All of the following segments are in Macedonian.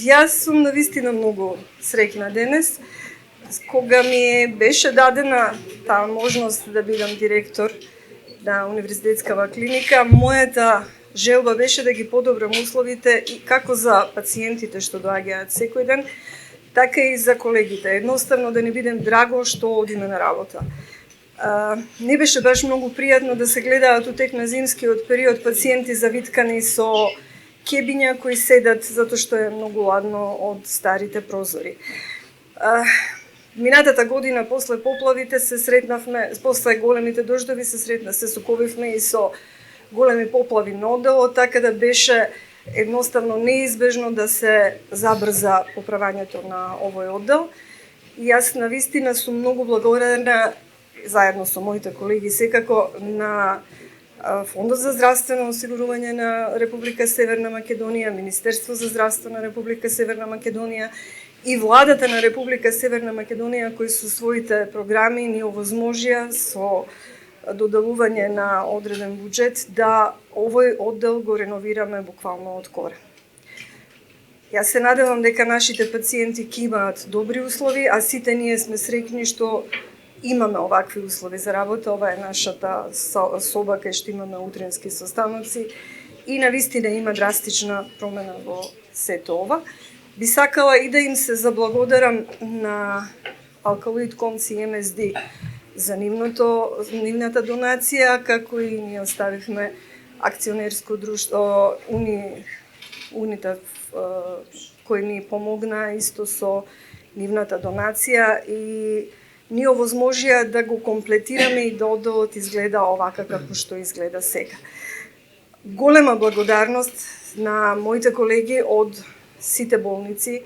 Јас сум навистина многу среќна денес, кога ми беше дадена таа можност да бидам директор на универзитетскава клиника. Мојата желба беше да ги подобрам условите и како за пациентите што доаѓаат секој ден, така и за колегите. Едноставно да не бидем драго што одиме на работа. Не беше баш многу пријатно да се гледаат у тек на зимскиот период пациенти завиткани со кебиња кои седат затоа што е многу ладно од старите прозори. Минатата година после поплавите се сретнавме, после големите дождови се соковивме и со големи поплави на одделот, така да беше едноставно неизбежно да се забрза поправањето на овој оддел. И јас навистина сум многу благодарна, заедно со моите колеги секако, на Фондот за здравствено осигурување на Република Северна Македонија, Министерство за здравство на Република Северна Македонија и владата на Република Северна Македонија, кои со своите програми ни овозможија со доделување на одреден буџет да овој оддел го реновираме буквално од корен. Јас се надевам дека нашите пациенти ќе имаат добри услови, а сите ние сме среќни што имаме овакви услови за работа. Ова е нашата соба кај што имаме утрински состаноци и навистина има драстична промена во сето ова. Би сакала и да им се заблагодарам на Алкалоид Конци и МСД за нивната донација, како и ние оставивме акционерско друштво Унитав кој ни помогна исто со нивната донација и ни овозможија да го комплетираме и да одделот изгледа овака како што изгледа сега. Голема благодарност на моите колеги од сите болници.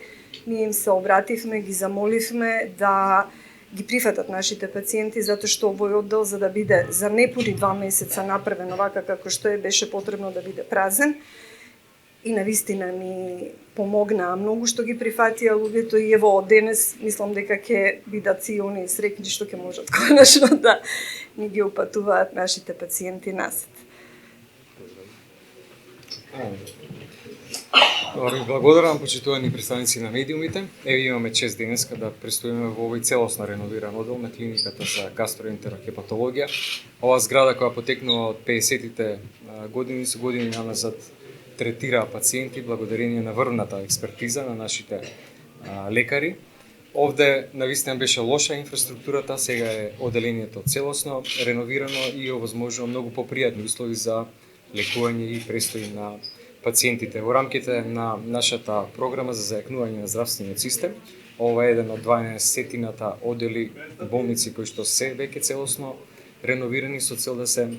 Ние им се обративме, ги замоливме да ги прифатат нашите пациенти, затоа што овој оддел за да биде за непуни 2 месеца направен овака како што беше потребно да биде празен. И навистина ни помогнаа многу што ги прифатија луѓето и ево денес мислам дека ќе бидат и они среќни што ќе можат конечно да ни ги упатуваат нашите пациенти назад. Ви благодарам, почитувани представници на медиумите. Еве имаме чест денеска да престоиме во овој целосно реновиран оддел на клиниката за гастроентерохепатологија. Ова зграда која потекнува од 50-тите години со години назад третира пациенти благодарение на врвната експертиза на нашите лекари. Овде навистина беше лоша инфраструктурата, сега е оделението целосно реновирано и овозможува многу попријатни услови за лекување и престои на пациентите. Во рамките на нашата програма за зајакнување на здравствениот систем, ова е еден од 12-тината одели болници кои што се веќе целосно реновирани со цел да се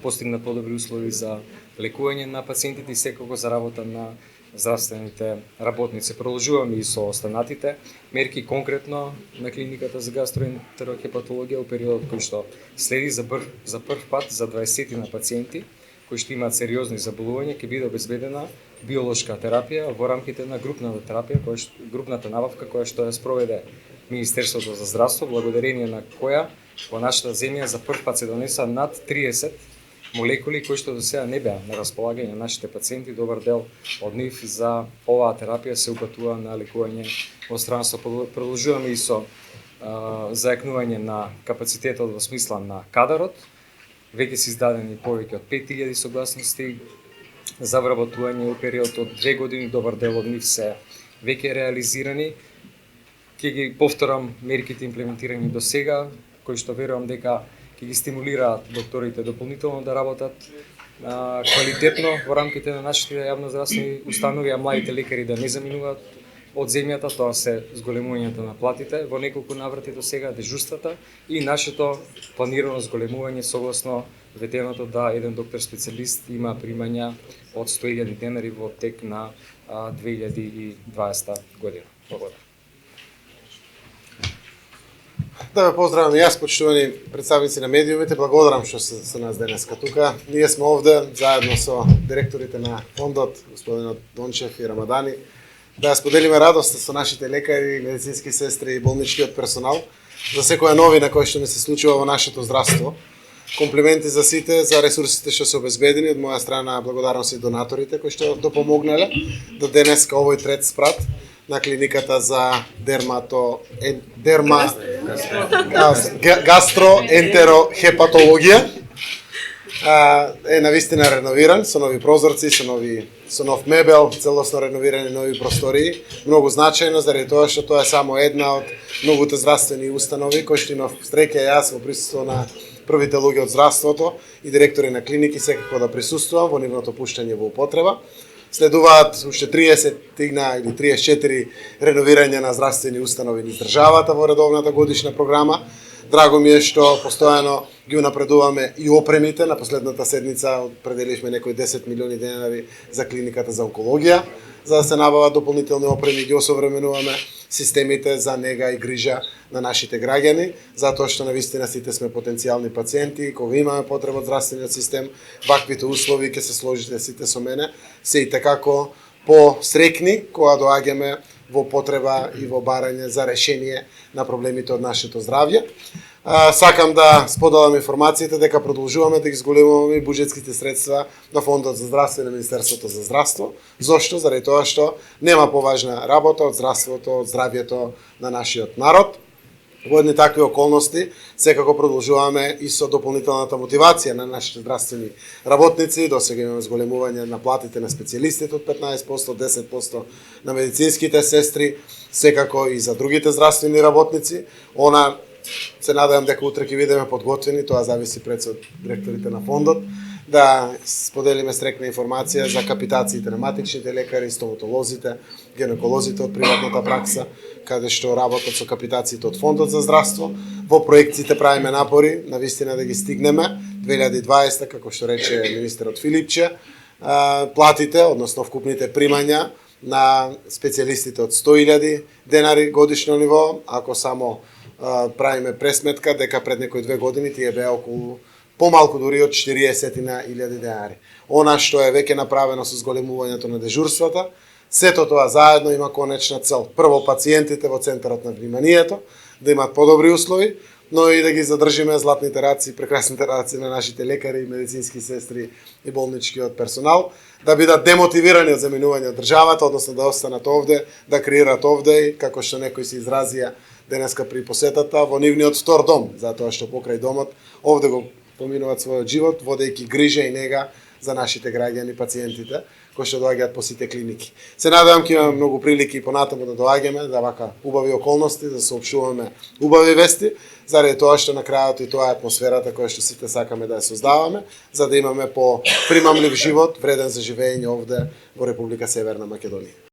постигнат подобри услови за лекување на пациентите и секако за работа на здравствените работници. Продолжуваме и со останатите мерки конкретно на клиниката за гастроентерохепатологија во периодот кој што следи за прв пат за 20 на пациенти кои што имаат сериозни заболувања ќе биде обезбедена биолошка терапија во рамките на групната терапија, групната набавка која што ја спроведе Министерството за здравство, благодарение на која во нашата земја за прв пат се донеса над 30 молекули кои што до сега не беа на располагање на нашите пациенти. Добар дел од нив за оваа терапија се упатува на лекување во странство. Продолжуваме и со зајакнување на капацитетот во смисла на кадарот. Веќе се издадени повеќе од 5000 согласности за вработување во период од 2 години. Добар дел од нив се веќе реализирани. Ќе ги повторам мерките имплементирани до сега, кои што верувам дека ќе ги стимулираат докторите дополнително да работат квалитетно во рамките на нашите јавноздравствени установи, а младите лекари да не заминуваат од земјата. Тоа се зголемувањето на платите во неколку наврати до сега, дежурствата и нашето планирано зголемување согласно ветеното да еден доктор специјалист има примања од 100.000 денари во тек на 2020 година. Благодарам. Да ве поздравам и јас, почитувани представници на медиумите. Благодарам што сте со нас денеска тука. Ние сме овде заедно со директорите на фондот, господинот Дончев и Рамадани, да ја споделиме радоста со нашите лекари, медицински сестри и болничкиот персонал за секоја новина која што ни се случува во нашето здравство. комплименти за сите, за ресурсите што се обезбедени. Од моја страна благодарност и донаторите кои што допомогнале да денеска овој трет спрат на клиниката за гастроентерохепатологија е навистина реновиран со нови прозорци, со нов мебел, целосно реновирани нови простории. Многу значајно заради тоа што тоа е само една од многуте здравствени установи кои што имав среќа јас во присуство на првите луѓе од здравството и директори на клиники секако да присуствувам во нивното пуштање во употреба. Следуваат уште 30 или 34 реновирања на здравствени установи низ државата во редовната годишна програма. Драго ми е што постојано ги унапредуваме и опремите. На последната седница определивме некои 10 милиони денари за клиниката за онкологија, за да се набават дополнителни опреми, ги осовременуваме системите за нега и грижа на нашите граѓани, затоа што навистина сите сме потенцијални пациенти, кога имаме потреба од здравствениот систем, ваквите услови ќе се сложите сите со мене, се и такако посрекни кога доаѓаме во потреба и во барање за решение на проблемите од нашето здравје. Сакам да споделам информациите дека продолжуваме да ги зголемуваме и буџетските средства на Фондот за здравство и на Министерството за здравство. Зошто? Заради тоа што нема поважна работа од здравството, од здравјето на нашиот народ. Во едни такви околности секако продолжуваме и со дополнителната мотивација на нашите здравствени работници. Досега имаме зголемување на платите на специјалистите од 15%, 10% на медицинските сестри, секако и за другите здравствени работници. Се надевам дека утре ќе бидеме подготвени, тоа зависи пред од директорите на фондот, да споделиме стрекна информација за капитациите на матичните лекари, стоматолозите, гинеколозите од приватната пракса, каде што работат со капитациите од фондот за здравство. Во проекциите правиме напори, навистина да ги стигнеме 2020, како што рече министерот Филипче, платите, односно вкупните примања на специјалистите од 100.000 денари годишно ниво, ако само правиме пресметка дека пред некои 2 години тие беа околу помалку дури од 40.000 денари. Она што е веќе направено со зголемувањето на дежурствата, сето тоа заедно има конечна цел. Прво, пациентите во центарот на вниманието, да имат подобри услови, но и да ги задржиме златните раци, прекрасните раци на нашите лекари, медицински сестри и болничкиот персонал, да бидат демотивирани од заминување од државата, односно да останат овде, да креират овде и, како што некои се изразија денеска при посетата, во нивниот втор дом, затоа што покрај домот овде го поминуваат својот живот, водејќи грижа и нега за нашите граѓани, пациентите, кои што доаѓаат по сите клиники. Се надевам ќе имаме многу прилики и понатаму да доаѓаме, да вака убави околности, да соопштуваме убави вести, заради тоа што на крајот и тоа е атмосферата која што сите сакаме да ја создаваме, за да имаме по примамлив живот, вреден за живење овде во Република Северна Македонија.